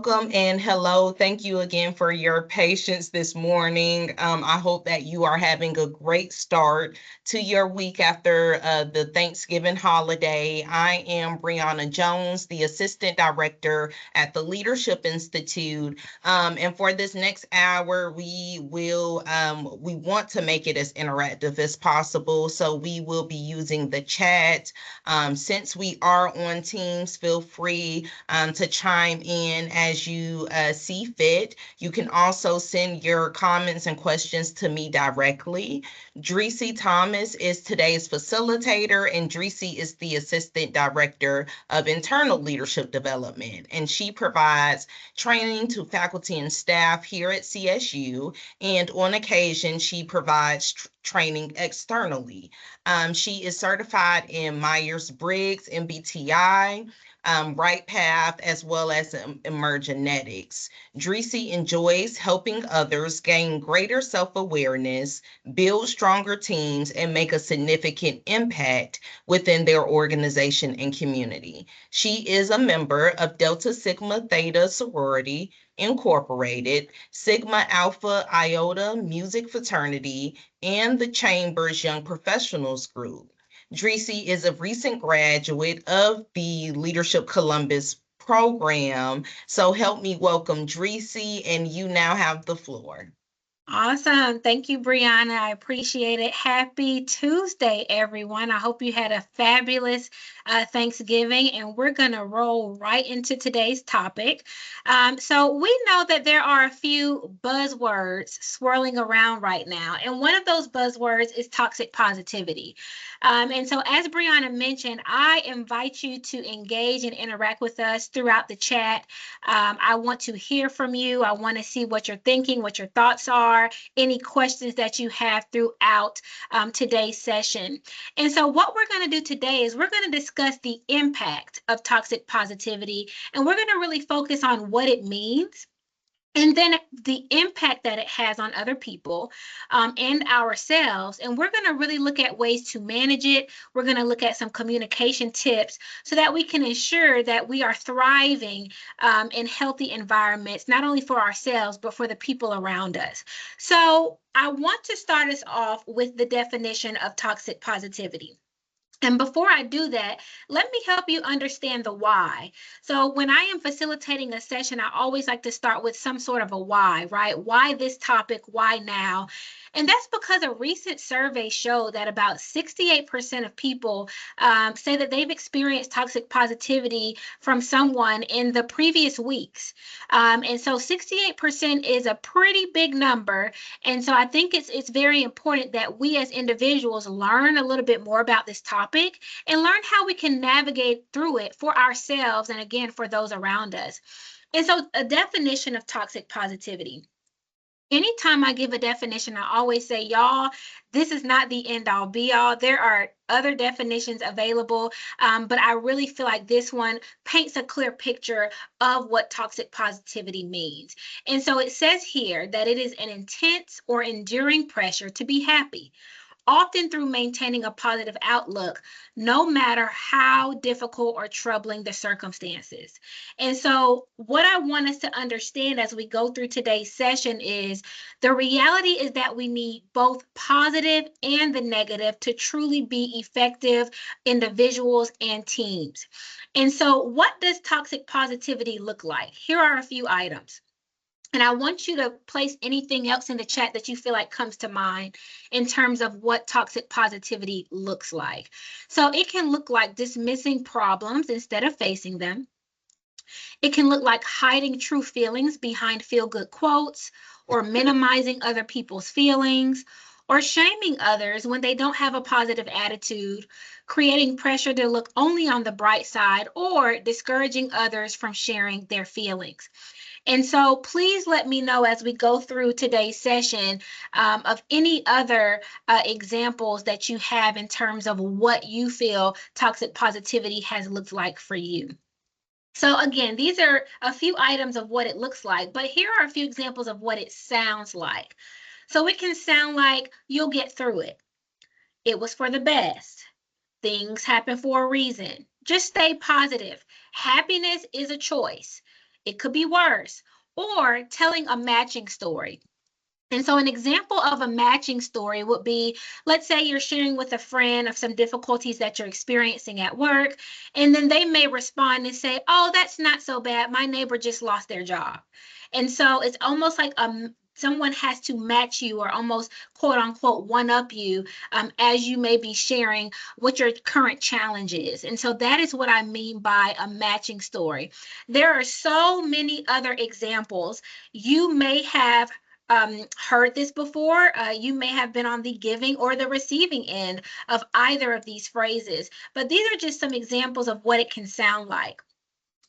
Welcome and hello. Thank you again for your patience this morning. I hope that you are having a great start to your week after the Thanksgiving holiday. I am Brianna Jones, the Assistant Director at the Leadership Institute. And for this next hour, we want to make it as interactive as possible. So we will be using the chat. Since we are on Teams, feel free to chime in as you see fit. You can also send your comments and questions to me directly. Dreesy Thomas is today's facilitator, and Dreesy is the Assistant Director of Internal Leadership Development, and she provides training to faculty and staff here at CSU, and on occasion, she provides training externally. She is certified in Myers-Briggs, MBTI, Right Path, as well as Emergenetics. Dreesy enjoys helping others gain greater self-awareness, build stronger teams, and make a significant impact within their organization and community. She is a member of Delta Sigma Theta Sorority Incorporated, Sigma Alpha Iota Music Fraternity, and the Chamber's Young Professionals Group. Dreesy is a recent graduate of the Leadership Columbus program. So help me welcome Dreesy, and you now have the floor. Awesome. Thank you, Brianna. I appreciate it. Happy Tuesday, everyone. I hope you had a fabulous Thanksgiving, and we're going to roll right into today's topic. So we know that there are a few buzzwords swirling around right now, and one of those buzzwords is toxic positivity. And so, as Brianna mentioned, I invite you to engage and interact with us throughout the chat. I want to hear from you. I want to see what you're thinking, what your thoughts are, any questions that you have throughout today's session. And so what we're going to do today is we're going to discuss the impact of toxic positivity, and we're going to really focus on what it means, and then the impact that it has on other people and ourselves. And we're going to really look at ways to manage it. We're going to look at some communication tips so that we can ensure that we are thriving in healthy environments, not only for ourselves, but for the people around us. So I want to start us off with the definition of toxic positivity. And before I do that, let me help you understand the why. So when I am facilitating a session, I always like to start with some sort of a why, right? Why this topic? Why now? And that's because a recent survey showed that about 68% of people say that they've experienced toxic positivity from someone in the previous weeks. And so 68% is a pretty big number. And so I think it's very important that we as individuals learn a little bit more about this topic and learn how we can navigate through it for ourselves and again for those around us. And so a definition of toxic positivity. Anytime I give a definition, I always say, y'all, this is not the end all be all. There are other definitions available, but I really feel like this one paints a clear picture of what toxic positivity means. And so it says here that it is an intense or enduring pressure to be happy, often through maintaining a positive outlook, no matter how difficult or troubling the circumstances. And so, what I want us to understand as we go through today's session is the reality is that we need both positive and the negative to truly be effective individuals and teams. And so, what does toxic positivity look like? Here are a few items. And I want you to place anything else in the chat that you feel like comes to mind in terms of what toxic positivity looks like. So it can look like dismissing problems instead of facing them. It can look like hiding true feelings behind feel-good quotes, or minimizing other people's feelings, or shaming others when they don't have a positive attitude, creating pressure to look only on the bright side, or discouraging others from sharing their feelings. And so please let me know as we go through today's session of any other examples that you have in terms of what you feel toxic positivity has looked like for you. So again, these are a few items of what it looks like, but here are a few examples of what it sounds like. So it can sound like you'll get through it. It was for the best. Things happen for a reason. Just stay positive. Happiness is a choice. It could be worse. Or telling a matching story. And so, an example of a matching story would be, let's say you're sharing with a friend of some difficulties that you're experiencing at work, and then they may respond and say, "Oh, that's not so bad. My neighbor just lost their job." And so, it's almost like someone has to match you or almost quote unquote one up you as you may be sharing what your current challenge is. And so, that is what I mean by a matching story. There are so many other examples. You may have heard this before. You may have been on the giving or the receiving end of either of these phrases, but these are just some examples of what it can sound like.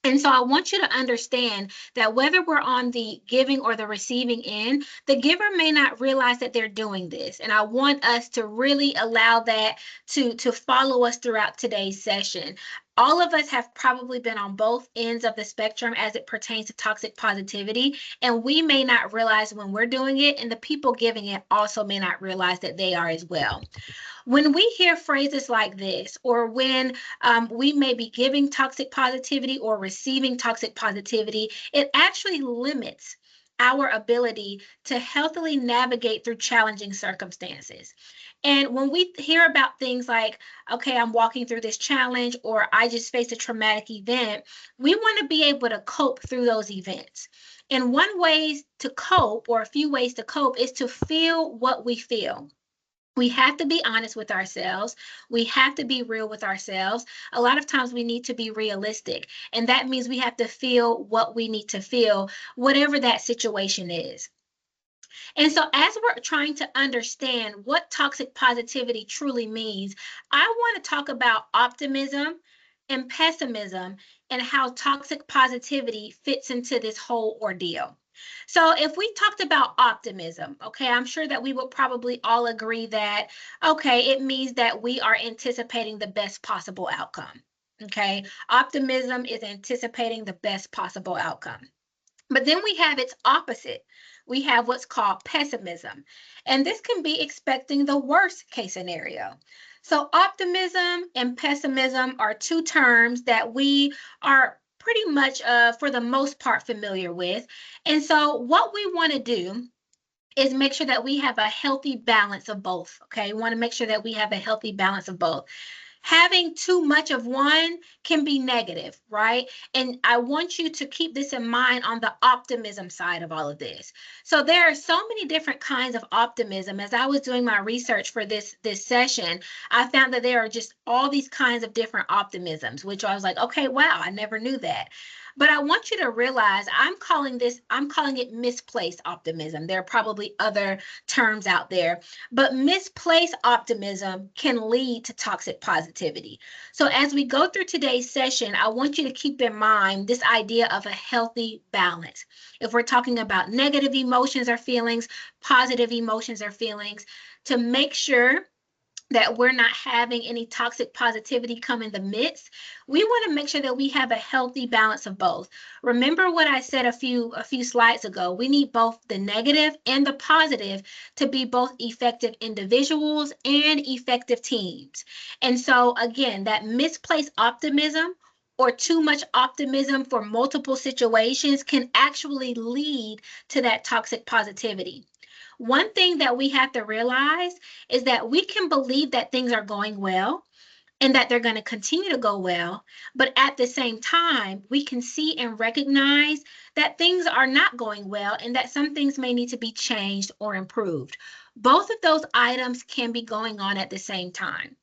And so I want you to understand that whether we're on the giving or the receiving end, the giver may not realize that they're doing this. And I want us to really allow that to follow us throughout today's session. All of us have probably been on both ends of the spectrum as it pertains to toxic positivity, and we may not realize when we're doing it, and the people giving it also may not realize that they are as well. When we hear phrases like this, or when we may be giving toxic positivity or receiving toxic positivity, it actually limits our ability to healthily navigate through challenging circumstances. And when we hear about things like, okay, I'm walking through this challenge, or I just faced a traumatic event, we want to be able to cope through those events. And one way to cope, or a few ways to cope, is to feel what we feel. We have to be honest with ourselves. We have to be real with ourselves. A lot of times we need to be realistic, and that means we have to feel what we need to feel, whatever that situation is. And so, as we're trying to understand what toxic positivity truly means, I want to talk about optimism and pessimism and how toxic positivity fits into this whole ordeal. So, if we talked about optimism, okay, I'm sure that we would probably all agree that, okay, it means that we are anticipating the best possible outcome. Okay, optimism is anticipating the best possible outcome. But then we have its opposite. We have what's called pessimism. And this can be expecting the worst case scenario. So, optimism and pessimism are two terms that we are pretty much, for the most part, familiar with. And so, what we want to do is make sure that we have a healthy balance of both. Okay. We want to make sure that we have a healthy balance of both. Having too much of one can be negative, right? And I want you to keep this in mind on the optimism side of all of this. So there are so many different kinds of optimism. As I was doing my research for this session, I found that there are just all these kinds of different optimisms, which I was like, okay, wow, I never knew that. But I want you to realize I'm calling it misplaced optimism. There are probably other terms out there, but misplaced optimism can lead to toxic positivity. So, as we go through today's session, I want you to keep in mind this idea of a healthy balance. If we're talking about negative emotions or feelings, positive emotions or feelings, to make sure that we're not having any toxic positivity come in the midst, we want to make sure that we have a healthy balance of both. Remember what I said a few slides ago. We need both the negative and the positive to be both effective individuals and effective teams. And so again, that misplaced optimism or too much optimism for multiple situations can actually lead to that toxic positivity. One thing that we have to realize is that we can believe that things are going well and that they're going to continue to go well. But at the same time, we can see and recognize that things are not going well and that some things may need to be changed or improved. Both of those items can be going on at the same time.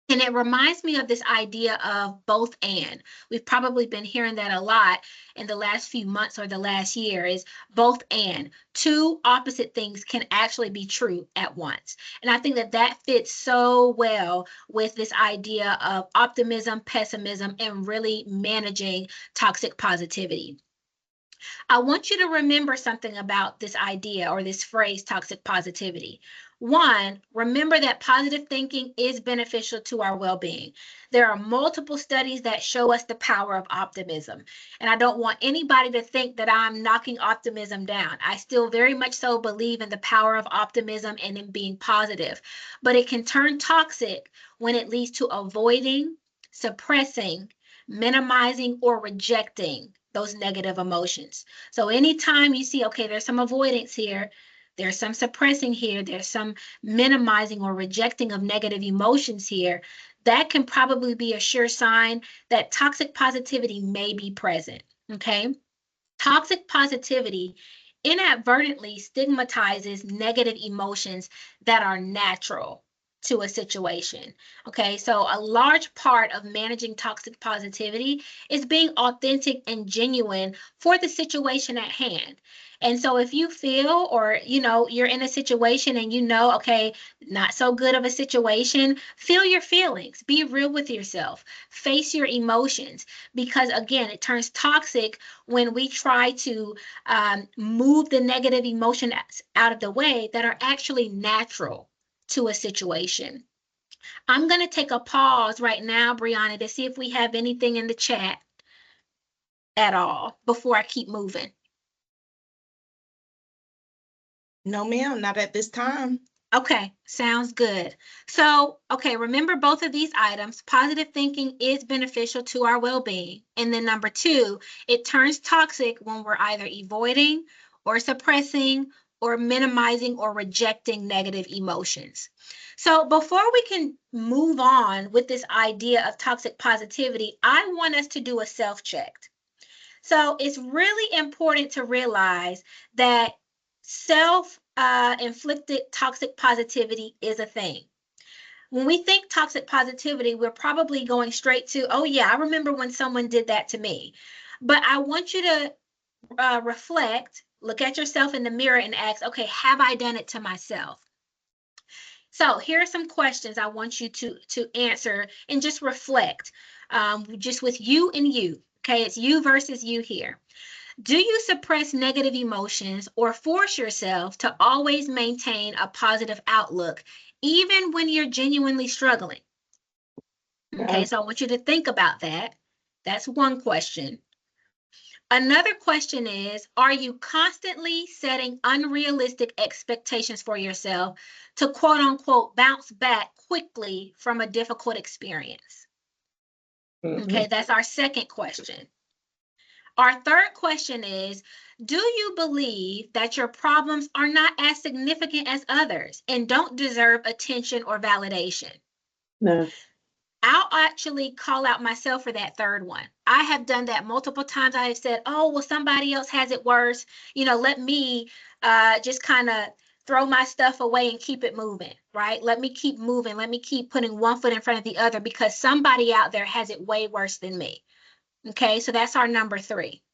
And it reminds me of this idea of both and. We've probably been hearing that a lot in the last few months or the last year is both and. Two opposite things can actually be true at once. And I think that that fits so well with this idea of optimism, pessimism, and really managing toxic positivity. I want you to remember something about this idea or this phrase, toxic positivity. One, remember that positive thinking is beneficial to our well being. There are multiple studies that show us the power of optimism. And I don't want anybody to think that I'm knocking optimism down. I still very much so believe in the power of optimism and in being positive. But it can turn toxic when it leads to avoiding, suppressing, minimizing, or rejecting those negative emotions. So anytime you see, okay, there's some avoidance here, there's some suppressing here, there's some minimizing or rejecting of negative emotions here, that can probably be a sure sign that toxic positivity may be present, okay? Toxic positivity inadvertently stigmatizes negative emotions that are natural to a situation. Okay, so a large part of managing toxic positivity is being authentic and genuine for the situation at hand. And so if you feel, or you're in a situation and okay, not so good of a situation, feel your feelings, be real with yourself, face your emotions, because again, it turns toxic when we try to move the negative emotions out of the way that are actually natural to a situation. I'm going to take a pause right now, Brianna, to see if we have anything in the chat at all before I keep moving. No, ma'am, not at this time. Okay, sounds good. So, okay, remember both of these items. Positive thinking is beneficial to our well-being. And then number two, it turns toxic when we're either avoiding or suppressing or minimizing or rejecting negative emotions. So before we can move on with this idea of toxic positivity, I want us to do a self-check. So it's really important to realize that self-inflicted toxic positivity is a thing. When we think toxic positivity, we're probably going straight to, oh yeah, I remember when someone did that to me. But I want you to reflect, look at yourself in the mirror and ask, okay, have I done it to myself? So here are some questions I want you to answer and just reflect, just with you and you. Okay, it's you versus you here. Do you suppress negative emotions or force yourself to always maintain a positive outlook, even when you're genuinely struggling? Okay, so I want you to think about that. That's one question. Another question is, are you constantly setting unrealistic expectations for yourself to quote unquote bounce back quickly from a difficult experience? Okay, that's our second question. Our third question is, do you believe that your problems are not as significant as others and don't deserve attention or validation? No. I'll actually call out myself for that third one. I have done that multiple times. I have said, oh, well, somebody else has it worse. Let me just kind of throw my stuff away and keep it moving, right? Let me keep moving. Let me keep putting one foot in front of the other because somebody out there has it way worse than me. Okay, so that's our number three.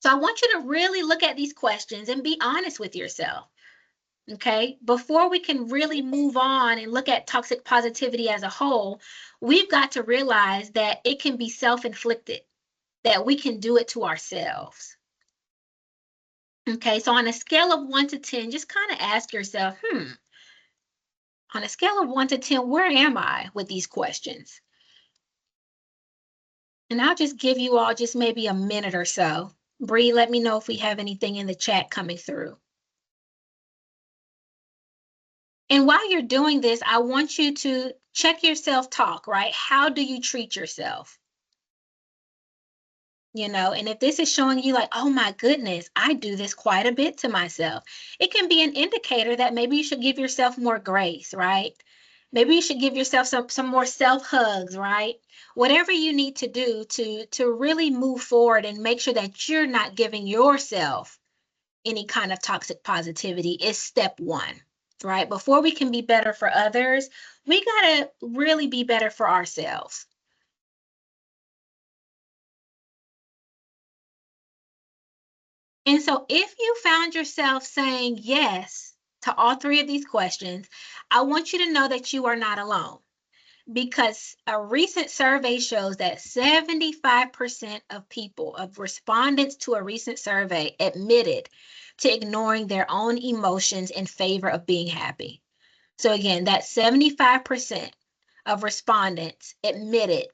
So I want you to really look at these questions and be honest with yourself. Okay, before we can really move on and look at toxic positivity as a whole, we've got to realize that it can be self-inflicted, that we can do it to ourselves. Okay, so on a scale of 1 to 10, just kind of ask yourself, on a scale of 1 to 10, where am I with these questions? And I'll just give you all just maybe a minute or so. Bree, let me know if we have anything in the chat coming through. And while you're doing this, I want you to check your self-talk, right? How do you treat yourself? And if this is showing you like, oh my goodness, I do this quite a bit to myself, it can be an indicator that maybe you should give yourself more grace, right? Maybe you should give yourself some more self-hugs, right? Whatever you need to do to really move forward and make sure that you're not giving yourself any kind of toxic positivity is step one, right? Before we can be better for others, we got to really be better for ourselves. And so if you found yourself saying yes to all three of these questions, I want you to know that you are not alone, because a recent survey shows that 75% of respondents to a recent survey admitted to ignoring their own emotions in favor of being happy. So again, that 75% of respondents admitted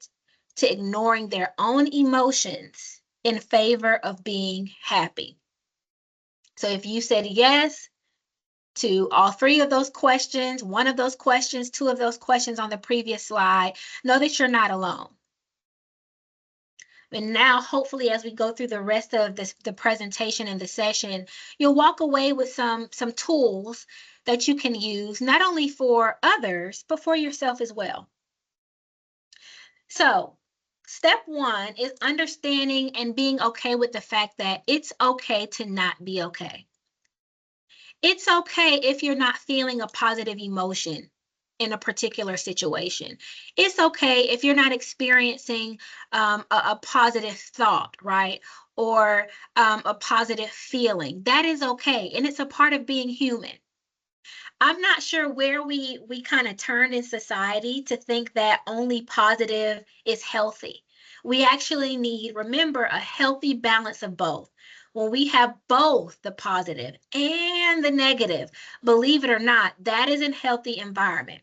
to ignoring their own emotions in favor of being happy. So if you said yes to all three of those questions, one of those questions, two of those questions on the previous slide, know that you're not alone. And now, hopefully, as we go through the rest of the presentation and the session, you'll walk away with some tools that you can use not only for others, but for yourself as well. So, step one is understanding and being okay with the fact that it's okay to not be okay. It's okay if you're not feeling a positive emotion in a particular situation. It's okay if you're not experiencing a positive thought, right? Or a positive feeling. That is okay. And it's a part of being human. I'm not sure where we kind of turn in society to think that only positive is healthy. We actually need, remember, a healthy balance of both. When we have both the positive and the negative, believe it or not, that is a healthy environment.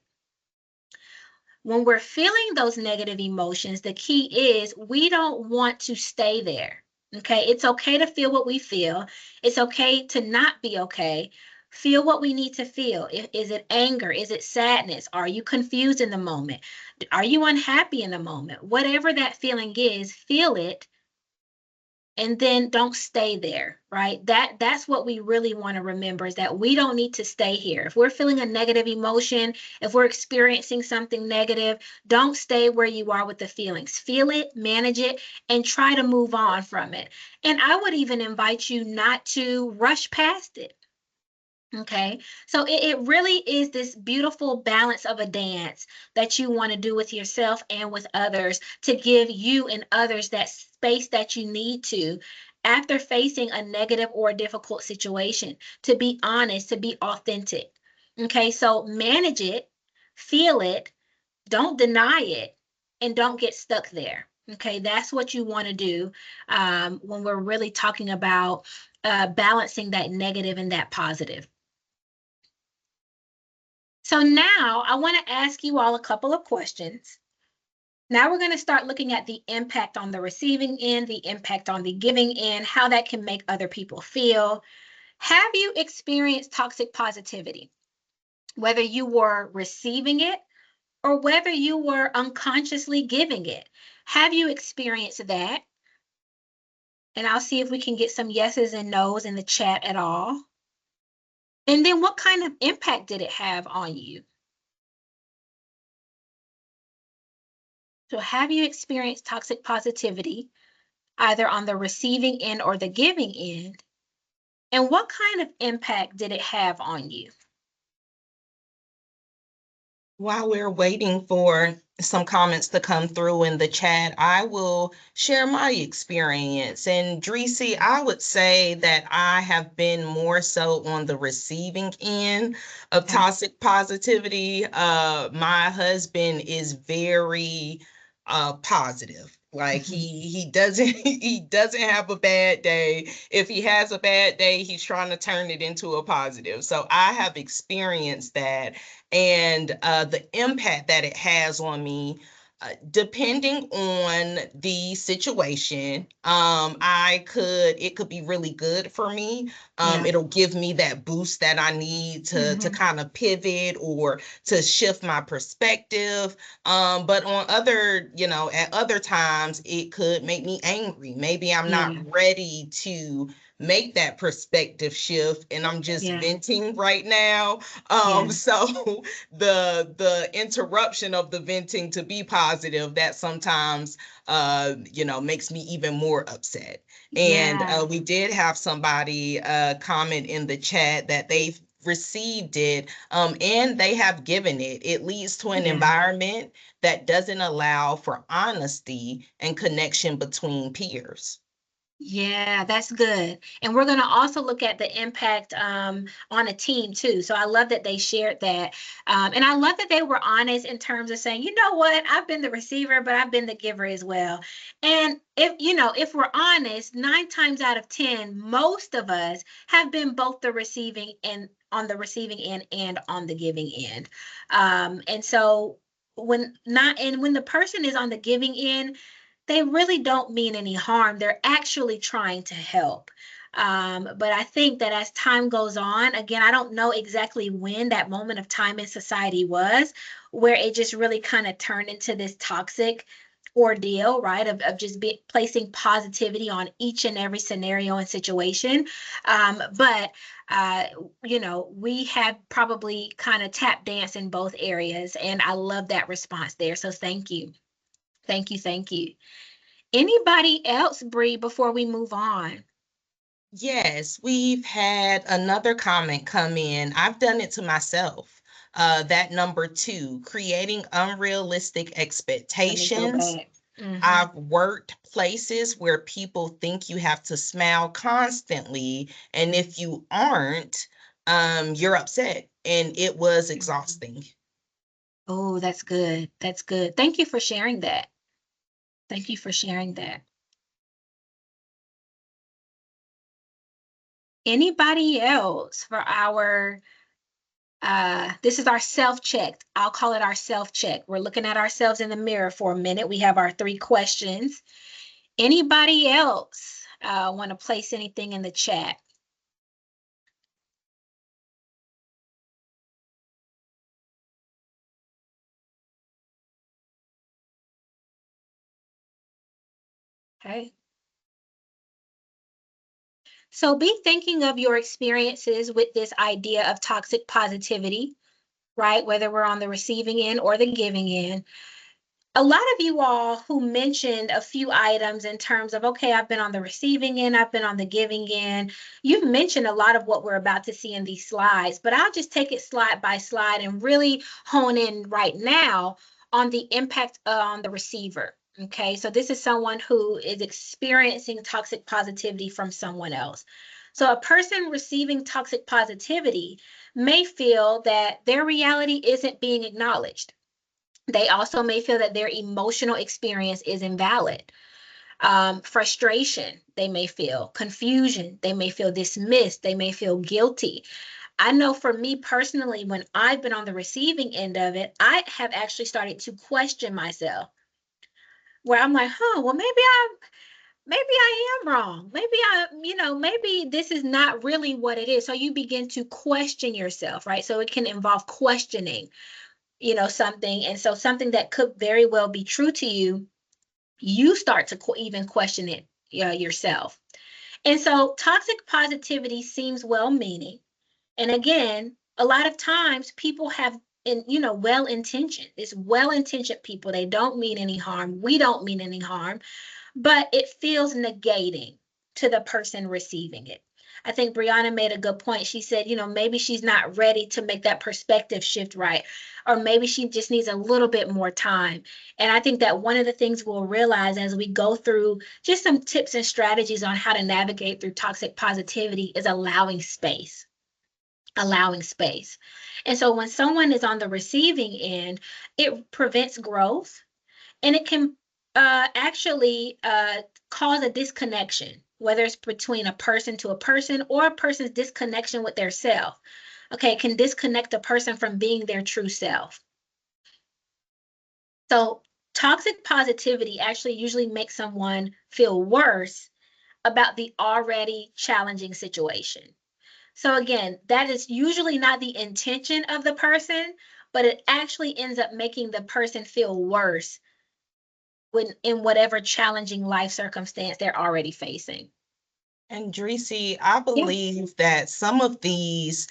When we're feeling those negative emotions, the key is we don't want to stay there. Okay, it's okay to feel what we feel. It's okay to not be okay. Feel what we need to feel. Is it anger? Is it sadness? Are you confused in the moment? Are you unhappy in the moment? Whatever that feeling is, feel it and then don't stay there, right? That's what we really want to remember, is that we don't need to stay here. If we're feeling a negative emotion, if we're experiencing something negative, don't stay where you are with the feelings. Feel it, manage it, and try to move on from it. And I would even invite you not to rush past it. Okay, so it really is this beautiful balance of a dance that you want to do with yourself and with others, to give you and others that space that you need to, after facing a negative or a difficult situation, to be honest, to be authentic. Okay, so manage it, feel it, don't deny it, and don't get stuck there. Okay, that's what you want to do when we're really talking about balancing that negative and that positive. So now I want to ask you all a couple of questions. Now we're going to start looking at the impact on the receiving end, the impact on the giving end, how that can make other people feel. Have you experienced toxic positivity? Whether you were receiving it or whether you were unconsciously giving it. Have you experienced that? And I'll see if we can get some yeses and nos in the chat at all. And then what kind of impact did it have on you? So have you experienced toxic positivity, either on the receiving end or the giving end? And what kind of impact did it have on you? While we're waiting for some comments to come through in the chat, I will share my experience. And Dreesy, I would say that I have been more so on the receiving end of Okay. toxic positivity. My husband is very positive. Like he doesn't he doesn't have a bad day. If he has a bad day, he's trying to turn it into a positive. So I have experienced that, and the impact that it has on me, depending on the situation. It could be really good for me. Yeah. It'll give me that boost that I need to Mm-hmm. kind of pivot or to shift my perspective. But on other, at other times, it could make me angry. Maybe I'm not Yeah. ready to make that perspective shift, and I'm just Yeah. venting right now. Yeah. So the interruption of the venting to be positive, that sometimes makes me even more upset. And Yeah. we did have somebody comment in the chat that they've received it, and they have given it. It leads to an Yeah. environment that doesn't allow for honesty and connection between peers. Yeah, that's good. And we're going to also look at the impact on a team too. So I love that they shared that. And I love that they were honest in terms of saying, you know what, I've been the receiver, but I've been the giver as well. And if we're honest, 9 times out of 10, most of us have been both the receiving and on the receiving end and on the giving end. And so when the person is on the giving end, they really don't mean any harm. They're actually trying to help. But I think that as time goes on, again, I don't know exactly when that moment of time in society was where it just really kind of turned into this toxic ordeal, right? Of just placing positivity on each and every scenario and situation. But we have probably kind of tap dance in both areas, and I love that response there. So thank you. Thank you, thank you. Anybody else, Bree, before we move on? Yes, we've had another comment come in. I've done it to myself. That number two, creating unrealistic Let me go expectations. back. Hmm. I've worked places where people think you have to smile constantly, and if you aren't, you're upset, and it was exhausting. Oh, that's good. That's good. Thank you for sharing that. Thank you for sharing that. Anybody else for our this is our self-check. I'll call it our self-check. We're looking at ourselves in the mirror for a minute. We have our 3 questions. Anybody else want to place anything in the chat? Okay. So be thinking of your experiences with this idea of toxic positivity, right? Whether we're on the receiving end or the giving end. A lot of you all who mentioned a few items in terms of, okay, I've been on the receiving end, I've been on the giving end. You've mentioned a lot of what we're about to see in these slides, but I'll just take it slide by slide and really hone in right now on the impact on the receiver. Okay, so this is someone who is experiencing toxic positivity from someone else. So a person receiving toxic positivity may feel that their reality isn't being acknowledged. They also may feel that their emotional experience is invalid. Frustration, they may feel. Confusion, they may feel dismissed. They may feel guilty. I know for me personally, when I've been on the receiving end of it, I have actually started to question myself, where I'm like, well, maybe I am wrong. Maybe this is not really what it is. So you begin to question yourself, right? So it can involve questioning, something. And so something that could very well be true to you, you start to even question it yourself. And so toxic positivity seems well meaning. And again, a lot of times people have, well intentioned. It's well intentioned people. They don't mean any harm. We don't mean any harm, but it feels negating to the person receiving it. I think Brianna made a good point. She said, maybe she's not ready to make that perspective shift right, or maybe she just needs a little bit more time. And I think that one of the things we'll realize as we go through just some tips and strategies on how to navigate through toxic positivity is allowing space. Allowing space. And so when someone is on the receiving end, it prevents growth, and it can actually cause a disconnection, whether it's between a person to a person or a person's disconnection with their self. Okay, it can disconnect a person from being their true self. So toxic positivity actually usually makes someone feel worse about the already challenging situation. So again, that is usually not the intention of the person, but it actually ends up making the person feel worse when in whatever challenging life circumstance they're already facing. And Dreesy, I Yeah. believe that some of these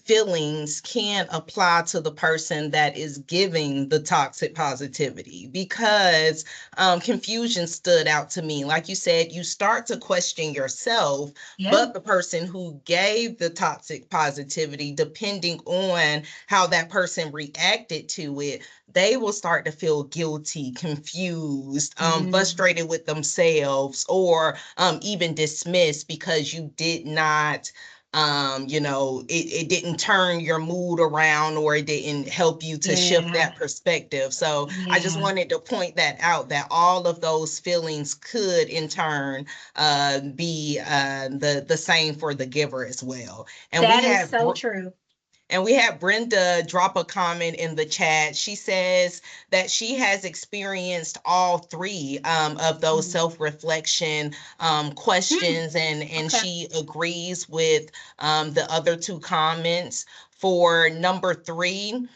feelings can apply to the person that is giving the toxic positivity because confusion stood out to me. Like you said, you start to question yourself, Yeah. but the person who gave the toxic positivity, depending on how that person reacted to it, they will start to feel guilty, confused, Mm, frustrated with themselves, or even dismissed because you did not it didn't turn your mood around, or it didn't help you to shift yeah. that perspective. So I just Yeah. wanted to point that out, that all of those feelings could in turn be the same for the giver as well. And we That is have so true. and we had Brenda drop a comment in the chat. She says that she has experienced all three of those Mm. self-reflection Mm, questions, and okay. she agrees with the other two comments. For number three,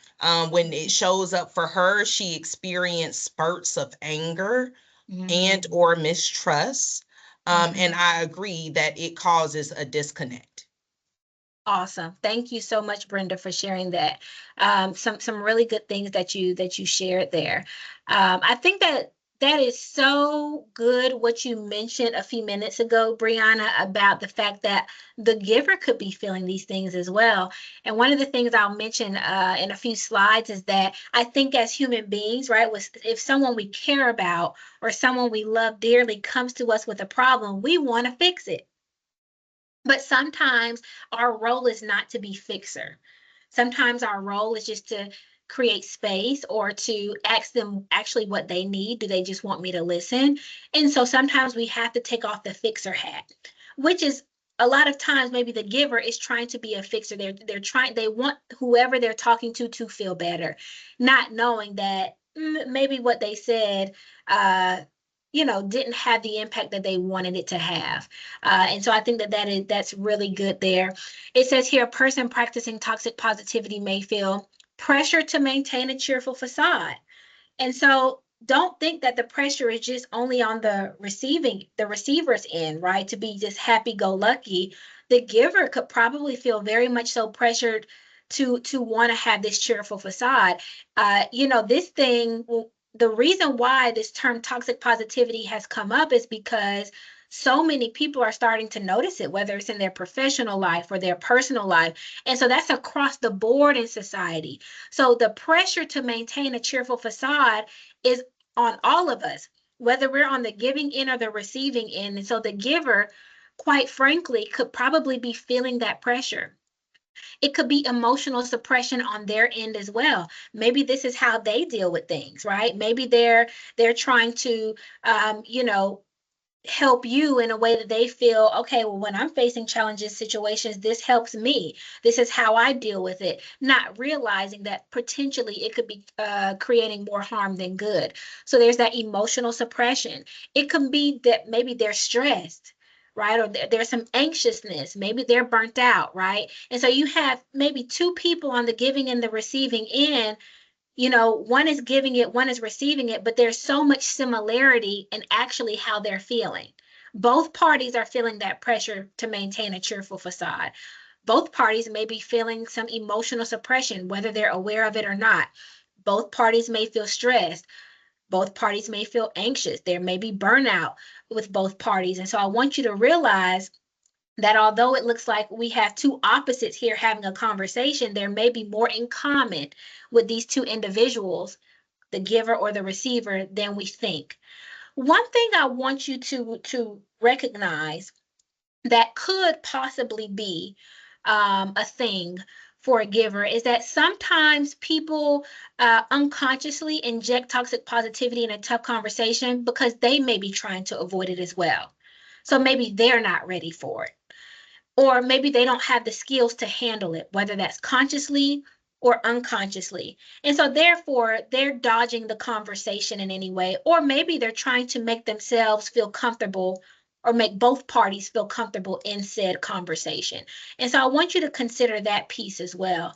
when it shows up for her, she experienced spurts of anger and or mistrust. And I agree that it causes a disconnect. Awesome. Thank you so much, Brenda, for sharing that. Some really good things that you shared there. I think that that is so good what you mentioned a few minutes ago, Brianna, about the fact that the giver could be feeling these things as well. And one of the things I'll mention in a few slides is that I think as human beings, right, if someone we care about or someone we love dearly comes to us with a problem, we want to fix it. But sometimes our role is not to be fixer. Sometimes our role is just to create space or to ask them actually what they need. Do they just want me to listen? And so sometimes we have to take off the fixer hat, which is a lot of times maybe the giver is trying to be a fixer. They want whoever they're talking to feel better, not knowing that maybe what they said didn't have the impact that they wanted it to have. And so I think that's really good there. It says here, a person practicing toxic positivity may feel pressure to maintain a cheerful facade. And so don't think that the pressure is just only on the receiver's end, right? To be just happy go lucky. The giver could probably feel very much so pressured to want to have this cheerful facade. This thing, the reason why this term toxic positivity has come up is because so many people are starting to notice it, whether it's in their professional life or their personal life. And so that's across the board in society. So the pressure to maintain a cheerful facade is on all of us, whether we're on the giving end or the receiving end. And so the giver, quite frankly, could probably be feeling that pressure. It could be emotional suppression on their end as well. Maybe this is how they deal with things, right? Maybe they're trying to help you in a way that they feel, okay, well, when I'm facing challenges, situations, this helps me. This is how I deal with it, not realizing that potentially it could be creating more harm than good. So there's that emotional suppression. It can be that maybe they're stressed, right? Or there's some anxiousness. Maybe they're burnt out, right? And so you have maybe two people on the giving and the receiving end. One is giving it, one is receiving it, but there's so much similarity in actually how they're feeling. Both parties are feeling that pressure to maintain a cheerful facade. Both parties may be feeling some emotional suppression, whether they're aware of it or not. Both parties may feel stressed. Both parties may feel anxious. There may be burnout with both parties. And so I want you to realize that although it looks like we have two opposites here having a conversation, there may be more in common with these two individuals, the giver or the receiver, than we think. One thing I want you to recognize that could possibly be a thing for a giver is that sometimes people unconsciously inject toxic positivity in a tough conversation because they may be trying to avoid it as well. So maybe they're not ready for it, or maybe they don't have the skills to handle it, whether that's consciously or unconsciously. And so therefore, they're dodging the conversation in any way, or maybe they're trying to make themselves feel comfortable or make both parties feel comfortable in said conversation. And so I want you to consider that piece as well.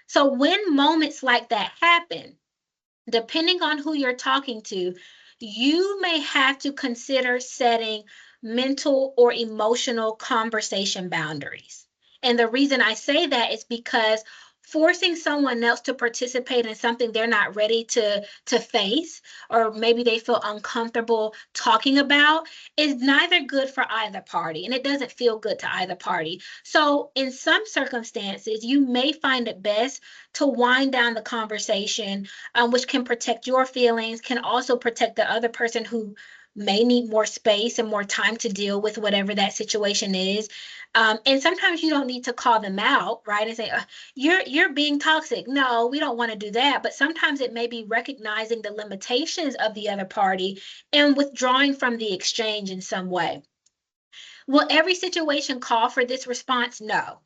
So when moments like that happen, depending on who you're talking to, you may have to consider setting mental or emotional conversation boundaries. And the reason I say that is because forcing someone else to participate in something they're not ready to face, or maybe they feel uncomfortable talking about, is neither good for either party, and it doesn't feel good to either party. So in some circumstances, you may find it best to wind down the conversation, which can protect your feelings, can also protect the other person who may need more space and more time to deal with whatever that situation is. And sometimes you don't need to call them out, right? And say, you're being toxic. No, we don't want to do that. But sometimes it may be recognizing the limitations of the other party and withdrawing from the exchange in some way. Will every situation call for this response? No.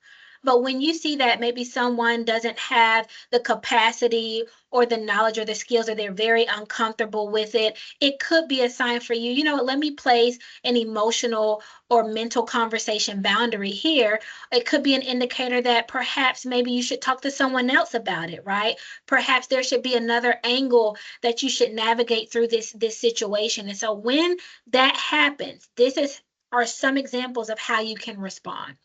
But when you see that maybe someone doesn't have the capacity or the knowledge or the skills, or they're very uncomfortable with it, it could be a sign for you, you know, let me place an emotional or mental conversation boundary here. It could be an indicator that perhaps maybe you should talk to someone else about it, right? Perhaps there should be another angle that you should navigate through this situation. And so when that happens, this is are some examples of how you can respond.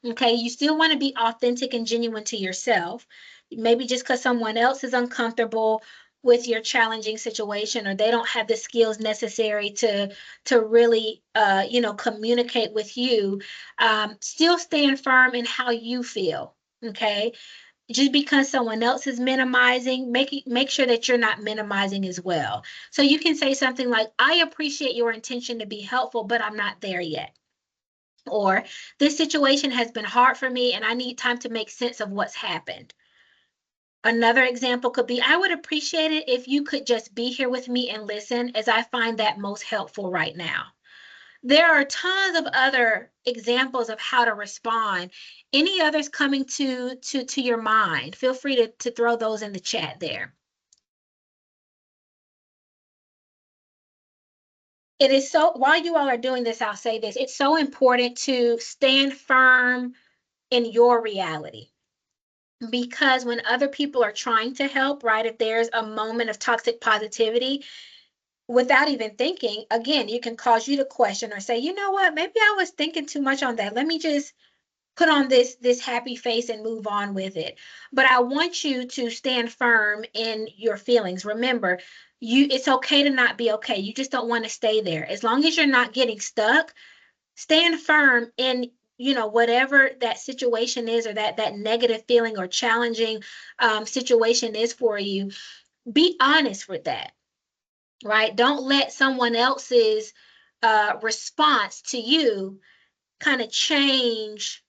Okay, you still want to be authentic and genuine to yourself. Maybe just because someone else is uncomfortable with your challenging situation, or they don't have the skills necessary to really communicate with you, still stand firm in how you feel. Okay, just because someone else is minimizing, make sure that you're not minimizing as well. So you can say something like, I appreciate your intention to be helpful, but I'm not there yet. Or, this situation has been hard for me and I need time to make sense of what's happened. Another example could be, I would appreciate it if you could just be here with me and listen, as I find that most helpful right now. There are tons of other examples of how to respond. Any others coming to your mind? Feel free to throw those in the chat there. It is so, while you all are doing this, I'll say this, it's so important to stand firm in your reality. Because when other people are trying to help, right, if there's a moment of toxic positivity, without even thinking, again, you can cause you to question or say, you know what, maybe I was thinking too much on that. Let me just put on this happy face and move on with it. But I want you to stand firm in your feelings. Remember, it's okay to not be okay. You just don't want to stay there. As long as you're not getting stuck, stand firm in whatever that situation is, or that negative feeling or challenging situation is for you. Be honest with that, right? Don't let someone else's response to you kind of change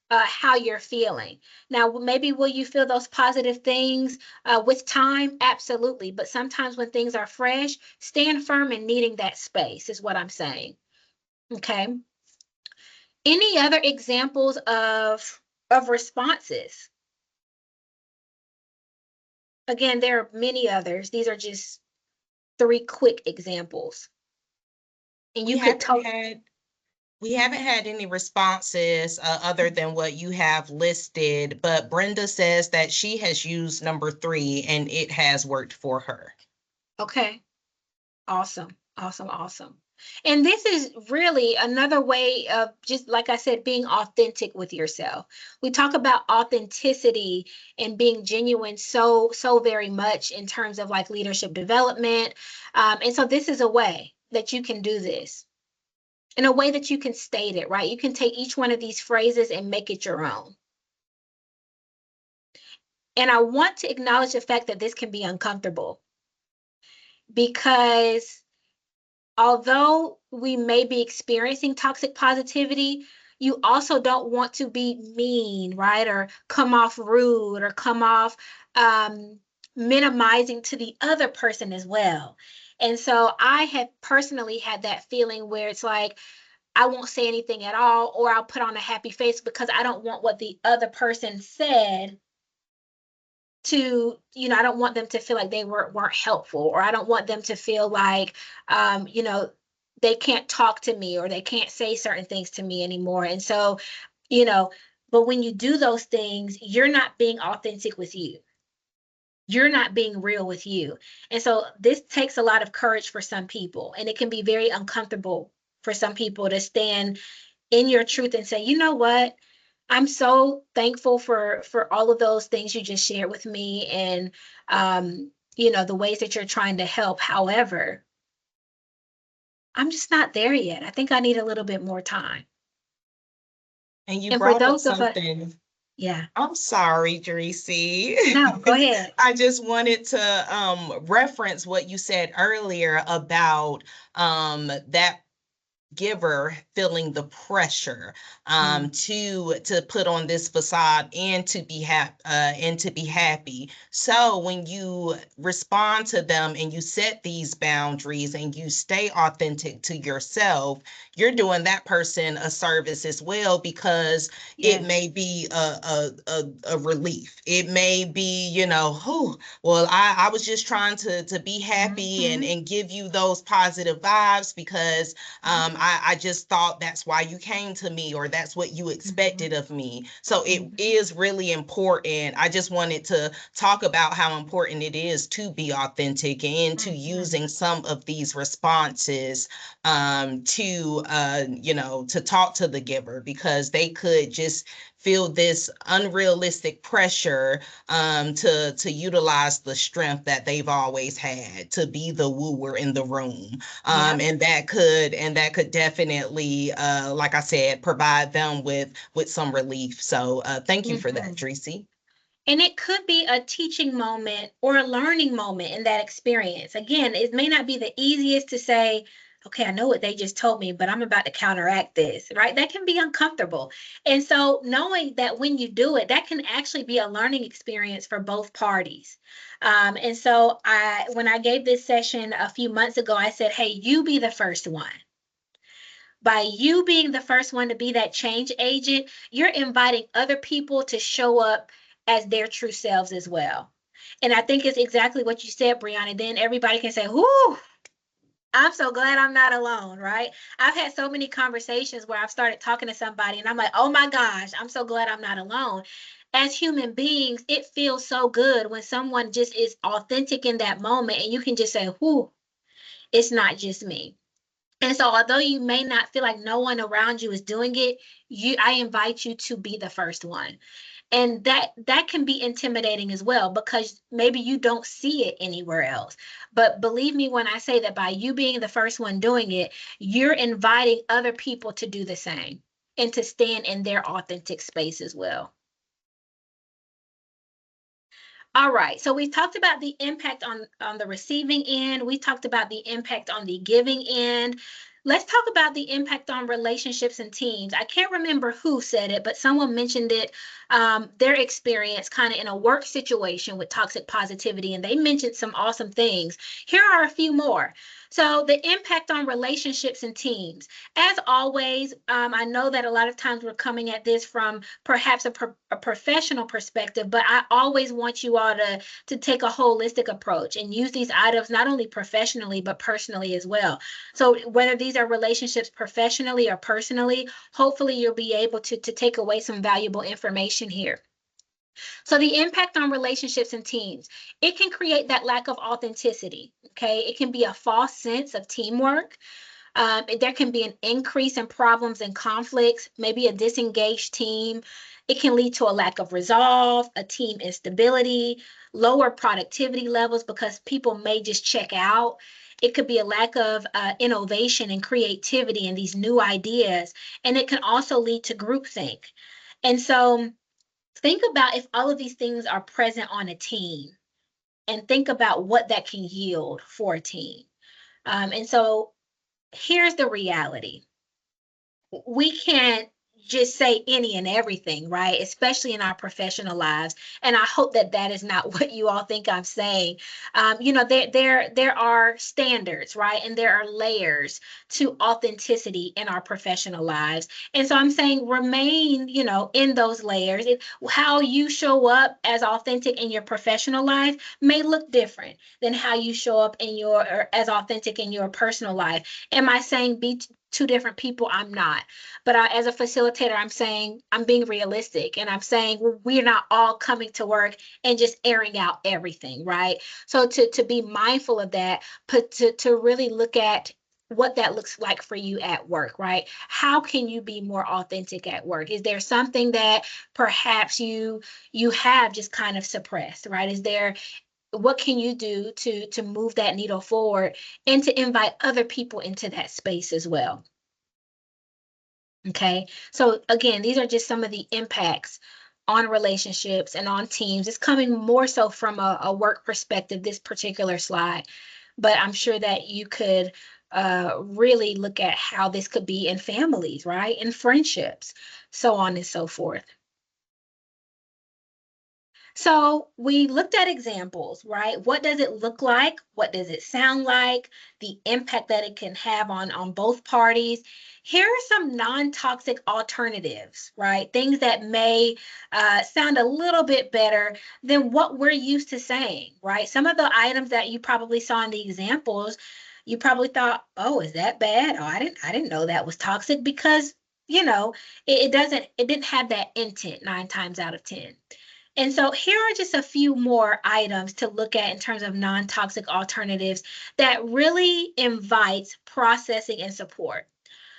how you're feeling. Now, maybe will you feel those positive things with time? Absolutely. But sometimes when things are fresh, stand firm in needing that space is what I'm saying. Okay. Any other examples of responses? Again, there are many others. These are just 3 quick examples. And We you could haven't talk. had we haven't had any responses other than what you have listed, but Brenda says that she has used number 3 and it has worked for her. Okay. Awesome. Awesome. Awesome. And this is really another way of, just like I said, being authentic with yourself. We talk about authenticity and being genuine so very much in terms of like leadership development. And so this is a way that you can do this, in a way that you can state it, right? You can take each one of these phrases and make it your own. And I want to acknowledge the fact that this can be uncomfortable, because although we may be experiencing toxic positivity, you also don't want to be mean, right? Or come off rude, or come off minimizing to the other person as well. And so I have personally had that feeling where it's like, I won't say anything at all, or I'll put on a happy face because I don't want what the other person said to, I don't want them to feel like they weren't helpful, or I don't want them to feel like, um, you know, they can't talk to me, or they can't say certain things to me anymore. And so, you know, but when you do those things, you're not being authentic with you. You're not being real with you. And so this takes a lot of courage for some people, and it can be very uncomfortable for some people to stand in your truth and say, you know what? I'm so thankful for all of those things you just shared with me, and the ways that you're trying to help. However, I'm just not there yet. I think I need a little bit more time. And you And for brought up those of us, something. yeah, I'm sorry, Dreesy. no, go ahead. I just wanted to reference what you said earlier about that giver feeling the pressure Mm, to put on this facade and to be happy. So when you respond to them and you set these boundaries and you stay authentic to yourself, you're doing that person a service as well, because it yes. may be a relief. It may be, oh, well, I was just trying to be happy and Mm-hmm. give you those positive vibes, because Mm-hmm. I just thought that's why you came to me, or that's what you Mm-hmm. expected of me. So it Mm-hmm. is really important. I just wanted to talk about how important it is to be authentic and to Mm-hmm. using some of these responses to talk to the giver, because they could just feel this unrealistic pressure to utilize the strength that they've always had to be the wooer in the room, Yep. and that could definitely, like I said, provide them with some relief. So thank you for that, Mm-hmm. Tracy. And it could be a teaching moment or a learning moment in that experience. Again, it may not be the easiest to say, okay, I know what they just told me, but I'm about to counteract this, right? That can be uncomfortable. And so knowing that when you do it, that can actually be a learning experience for both parties. And so when I gave this session a few months ago, I said, hey, you be the first one. By you being the first one to be that change agent, you're inviting other people to show up as their true selves as well. And I think it's exactly what you said, Brianna. Then everybody can say, whoo, I'm so glad I'm not alone, right? I've had so many conversations where I've started talking to somebody and I'm like, oh my gosh, I'm so glad I'm not alone. As human beings, it feels so good when someone just is authentic in that moment and you can just say, whoo, it's not just me. And so although you may not feel like no one around you is doing it, I invite you to be the first one. And that can be intimidating as well because maybe you don't see it anywhere else. But believe me when I say that by you being the first one doing it, you're inviting other people to do the same and to stand in their authentic space as well. All right. So we talked about the impact on the receiving end. We talked about the impact on the giving end. Let's talk about the impact on relationships and teams. I can't remember who said it, but someone mentioned it, their experience kind of in a work situation with toxic positivity, and they mentioned some awesome things. Here are a few more. So the impact on relationships and teams. As always, I know that a lot of times we're coming at this from perhaps a professional perspective, but I always want you all to take a holistic approach and use these items not only professionally but personally as well. So whether these are relationships professionally or personally, hopefully you'll be able to take away some valuable information here. So the impact on relationships and teams, it can create that lack of authenticity. Okay, it can be a false sense of teamwork. There can be an increase in problems and conflicts, maybe a disengaged team. It can lead to a lack of resolve, a team instability, lower productivity levels because people may just check out. It could be a lack of innovation and creativity and these new ideas. And it can also lead to groupthink. And so think about if all of these things are present on a team and think about what that can yield for a team. And so here's the reality: we can't just say any and everything, right? Especially in our professional lives. And I hope that that is not what you all think I'm saying. There are standards, right? And there are layers to authenticity in our professional lives. And so I'm saying remain, in those layers. How you show up as authentic in your professional life may look different than how you show up or as authentic in your personal life. Am I saying be two different people? I'm not. But as a facilitator, I'm saying I'm being realistic and I'm saying we're not all coming to work and just airing out everything, right? So to be mindful of that, but to really look at what that looks like for you at work, right? How can you be more authentic at work? Is there something that perhaps you have just kind of suppressed, right? Is there what can you do to move that needle forward and to invite other people into that space as well? Okay. So again, these are just some of the impacts on relationships and on teams. It's coming more so from a work perspective, this particular slide, but I'm sure that you could really look at how this could be in families, right? In friendships, so on and so forth. So we looked at examples, right? What does it look like? What does it sound like? The impact that it can have on both parties. Here are some non-toxic alternatives, right? Things that may sound a little bit better than what we're used to saying, right? Some of the items that you probably saw in the examples, you probably thought, "Oh, is that bad? Oh, I didn't know that was toxic," because it didn't have that intent 9 times out of 10. And so here are just a few more items to look at in terms of non-toxic alternatives that really invites processing and support.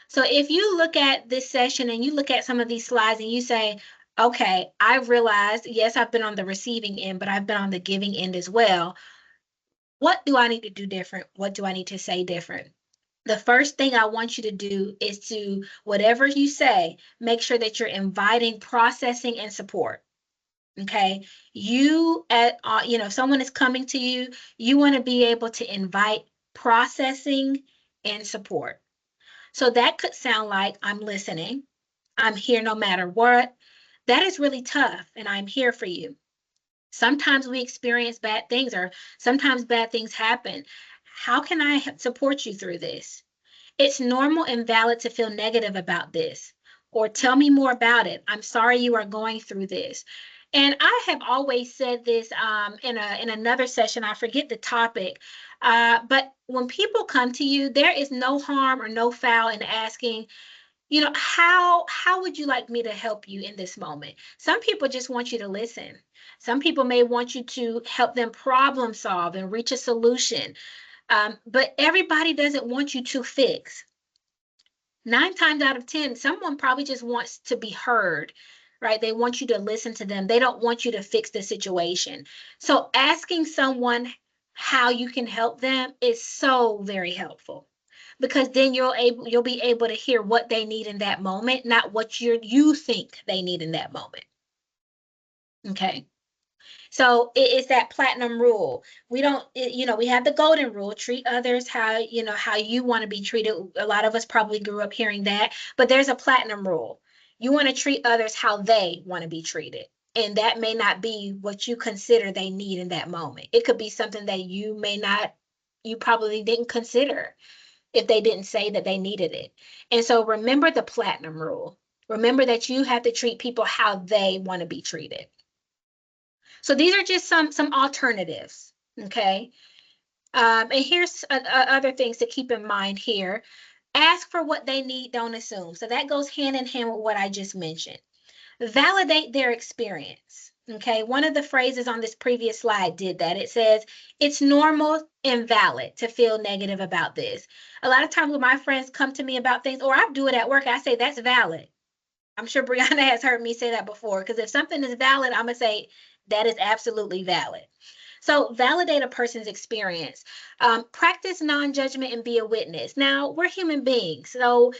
So if you look at this session and you look at some of these slides and you say, okay, I've realized, yes, I've been on the receiving end, but I've been on the giving end as well. What do I need to do different? What do I need to say different? The first thing I want you to do is to, whatever you say, make sure that you're inviting processing and support. Okay, if someone is coming to you, you want to be able to invite processing and support. So that could sound like, I'm listening, I'm here no matter what. That is really tough, and I'm here for you. Sometimes we experience bad things, or sometimes bad things happen. How can I support you through this? It's normal and valid to feel negative about this, or tell me more about it. I'm sorry you are going through this. And I have always said this in another session. I forget the topic, but when people come to you, there is no harm or no foul in asking, how would you like me to help you in this moment? Some people just want you to listen. Some people may want you to help them problem solve and reach a solution. But everybody doesn't want you to fix. 9 times out of 10, someone probably just wants to be heard, right? They want you to listen to them. They don't want you to fix the situation. So asking someone how you can help them is so very helpful, because then you'll be able to hear what they need in that moment, not what you think they need in that moment. Okay. So it's that platinum rule. We don't, we have the golden rule: treat others how you want to be treated. A lot of us probably grew up hearing that, but there's a platinum rule. You want to treat others how they want to be treated. And that may not be what you consider they need in that moment. It could be something that you probably didn't consider if they didn't say that they needed it. And so remember the platinum rule. Remember that you have to treat people how they want to be treated. So these are just some alternatives, okay? And here's other things to keep in mind here. Ask for what they need, don't assume. So that goes hand in hand with what I just mentioned. Validate their experience, okay? One of the phrases on this previous slide did that. It says, it's normal and valid to feel negative about this. A lot of times when my friends come to me about things, or I do it at work, I say, that's valid. I'm sure Brianna has heard me say that before, because if something is valid, I'm going to say that is absolutely valid. So validate a person's experience. Practice non-judgment and be a witness. Now, we're human beings, so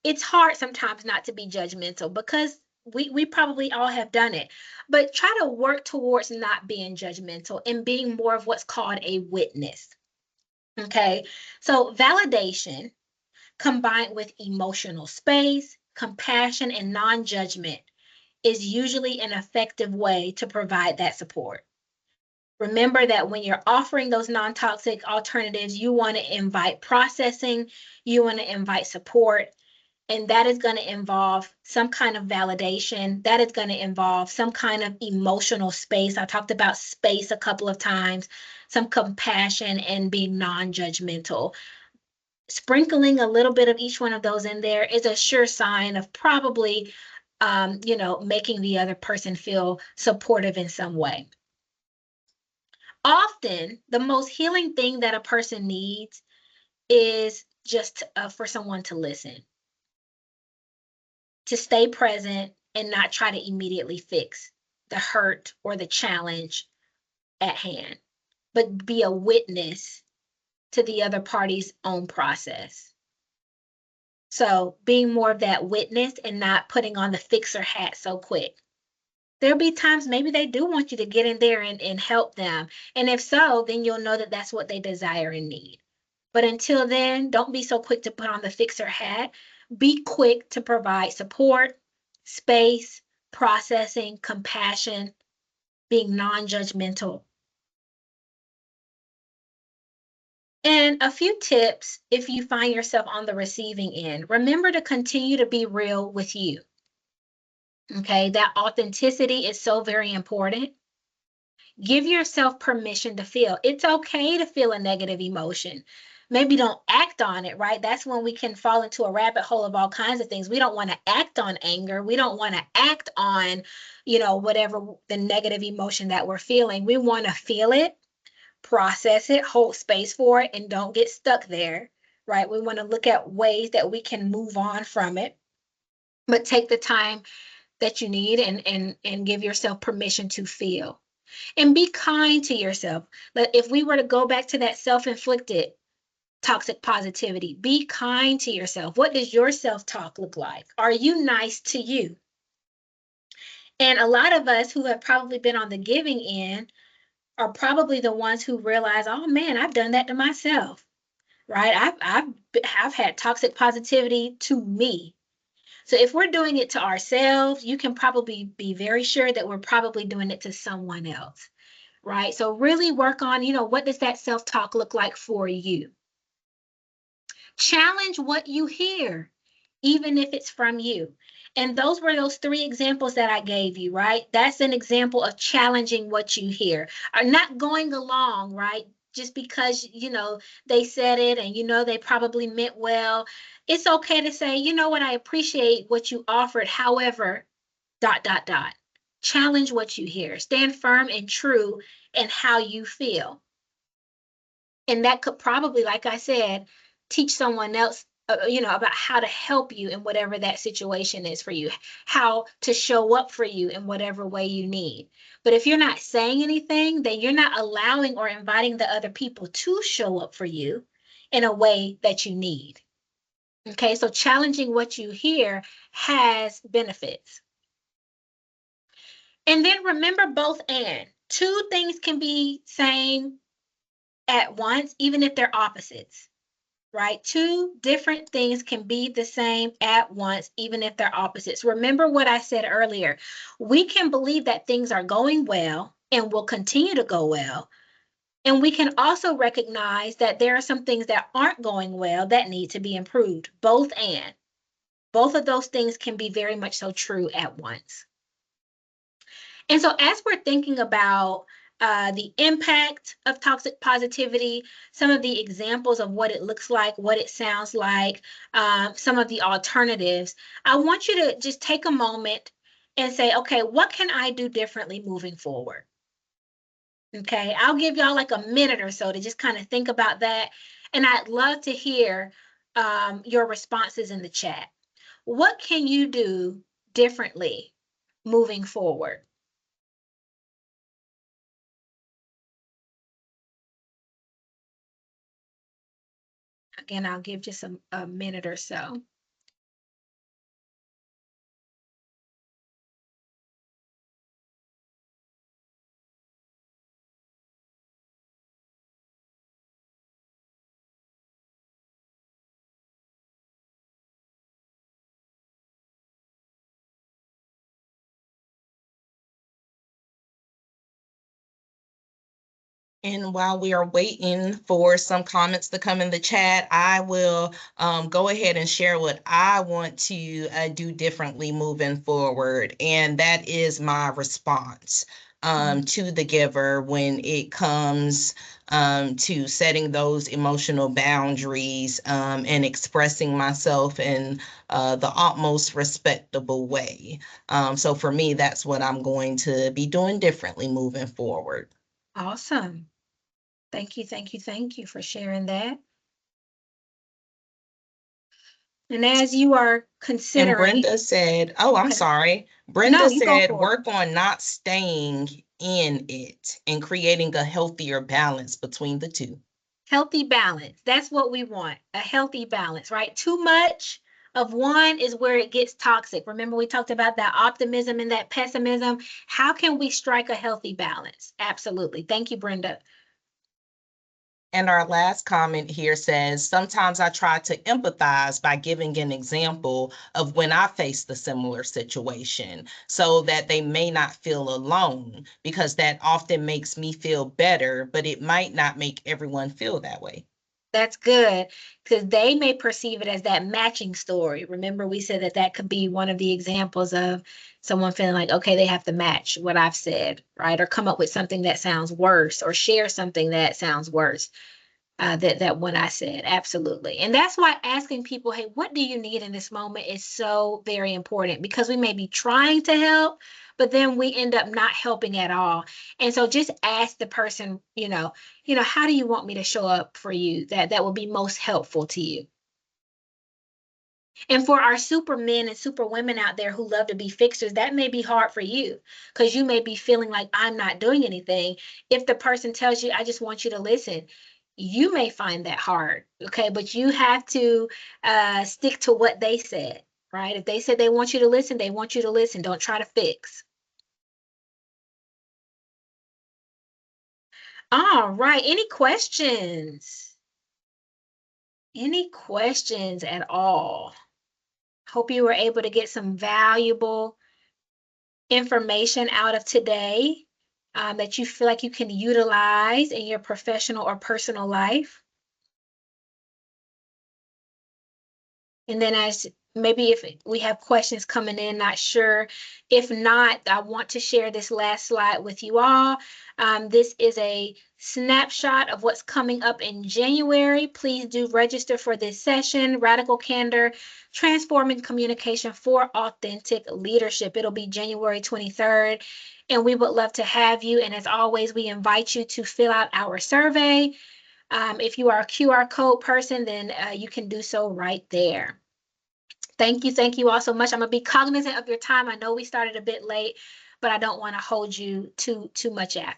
it's hard sometimes not to be judgmental, because we probably all have done it. But try to work towards not being judgmental and being more of what's called a witness. Okay, so validation combined with emotional space, compassion, and non-judgment is usually an effective way to provide that support. Remember that when you're offering those non-toxic alternatives, you want to invite processing, you want to invite support, and that is going to involve some kind of validation. That is going to involve some kind of emotional space. I talked about space a couple of times, some compassion, and being non-judgmental. Sprinkling a little bit of each one of those in there is a sure sign of probably, making the other person feel supportive in some way. Often, the most healing thing that a person needs is just for someone to listen, to stay present, and not try to immediately fix the hurt or the challenge at hand, but be a witness to the other party's own process. So being more of that witness and not putting on the fixer hat so quick. There'll be times maybe they do want you to get in there and help them. And if so, then you'll know that that's what they desire and need. But until then, don't be so quick to put on the fixer hat. Be quick to provide support, space, processing, compassion, being non-judgmental. And a few tips if you find yourself on the receiving end. Remember to continue to be real with you. Okay, that authenticity is so very important. Give yourself permission to feel. It's okay to feel a negative emotion. Maybe don't act on it, right? That's when we can fall into a rabbit hole of all kinds of things. We don't want to act on anger. We don't want to act on, whatever the negative emotion that we're feeling. We want to feel it, process it, hold space for it, and don't get stuck there, right? We want to look at ways that we can move on from it, but take the time that you need and give yourself permission to feel. And be kind to yourself. But if we were to go back to that self-inflicted toxic positivity, be kind to yourself. What does your self-talk look like? Are you nice to you? And a lot of us who have probably been on the giving end are probably the ones who realize, oh man, I've done that to myself, right? I've had toxic positivity to me. So if we're doing it to ourselves, you can probably be very sure that we're probably doing it to someone else, right? So really work on, what does that self-talk look like for you? Challenge what you hear, even if it's from you. And those were those three examples that I gave you, right? That's an example of challenging what you hear. Are not going along, right? Just because, they said it and they probably meant well. It's okay to say, you know what, I appreciate what you offered. However, dot, dot, dot. Challenge what you hear. Stand firm and true in how you feel. And that could probably, like I said, teach someone else, about how to help you in whatever that situation is for you, how to show up for you in whatever way you need. But if you're not saying anything, then you're not allowing or inviting the other people to show up for you in a way that you need. Okay, so challenging what you hear has benefits. And then remember both and. Two things can be same at once, even if they're opposites, right? Two different things can be the same at once, even if they're opposites. Remember what I said earlier. We can believe that things are going well and will continue to go well. And we can also recognize that there are some things that aren't going well that need to be improved, both and. Both of those things can be very much so true at once. And so, as we're thinking about the impact of toxic positivity, some of the examples of what it looks like, what it sounds like, some of the alternatives, I want you to just take a moment and say, okay, what can I do differently moving forward? Okay, I'll give y'all like a minute or so to just kind of think about that. And I'd love to hear your responses in the chat. What can you do differently moving forward? Again, I'll give just a minute or so. And while we are waiting for some comments to come in the chat, I will go ahead and share what I want to do differently moving forward. And that is my response to the giver when it comes to setting those emotional boundaries and expressing myself in the utmost respectable way. So for me, that's what I'm going to be doing differently moving forward. Awesome. Thank you, thank you, thank you for sharing that. And as you are And considering, Brenda said, oh, I'm okay, sorry. no, Brenda you go said, for it. work on not staying in it and creating a healthier balance between the two. Healthy balance. That's what we want, a healthy balance, right? Too much of one is where it gets toxic. Remember, we talked about that optimism and that pessimism. How can we strike a healthy balance? Absolutely. Thank you, Brenda. And our last comment here says, sometimes I try to empathize by giving an example of when I faced a similar situation so that they may not feel alone, because that often makes me feel better, but it might not make everyone feel that way. That's good, because they may perceive it as that matching story. Remember, we said that that could be one of the examples of someone feeling like, okay, they have to match what I've said, right? Or come up with something that sounds worse, or share something that sounds worse. That what I said, absolutely. And that's why asking people, hey, what do you need in this moment is so very important, because we may be trying to help, but then we end up not helping at all. And so just ask the person, how do you want me to show up for you that will be most helpful to you? And for our super men and super women out there who love to be fixers, that may be hard for you, because you may be feeling like I'm not doing anything. If the person tells you, I just want you to listen, you may find that hard. Okay. But you have to stick to what they said, right? If they said they want you to listen, they want you to listen. Don't try to fix. All right. Any questions? Any questions at all? Hope you were able to get some valuable information out of today, that you feel like you can utilize in your professional or personal life. And then as maybe if we have questions coming in, not sure. If not, I want to share this last slide with you all. This is a snapshot of what's coming up in January. Please do register for this session, Radical Candor, Transforming Communication for Authentic Leadership. It'll be January 23rd, and we would love to have you. And as always, we invite you to fill out our survey. If you are a QR code person, then you can do so right there. Thank you. Thank you all so much. I'm going to be cognizant of your time. I know we started a bit late, but I don't want to hold you too much after.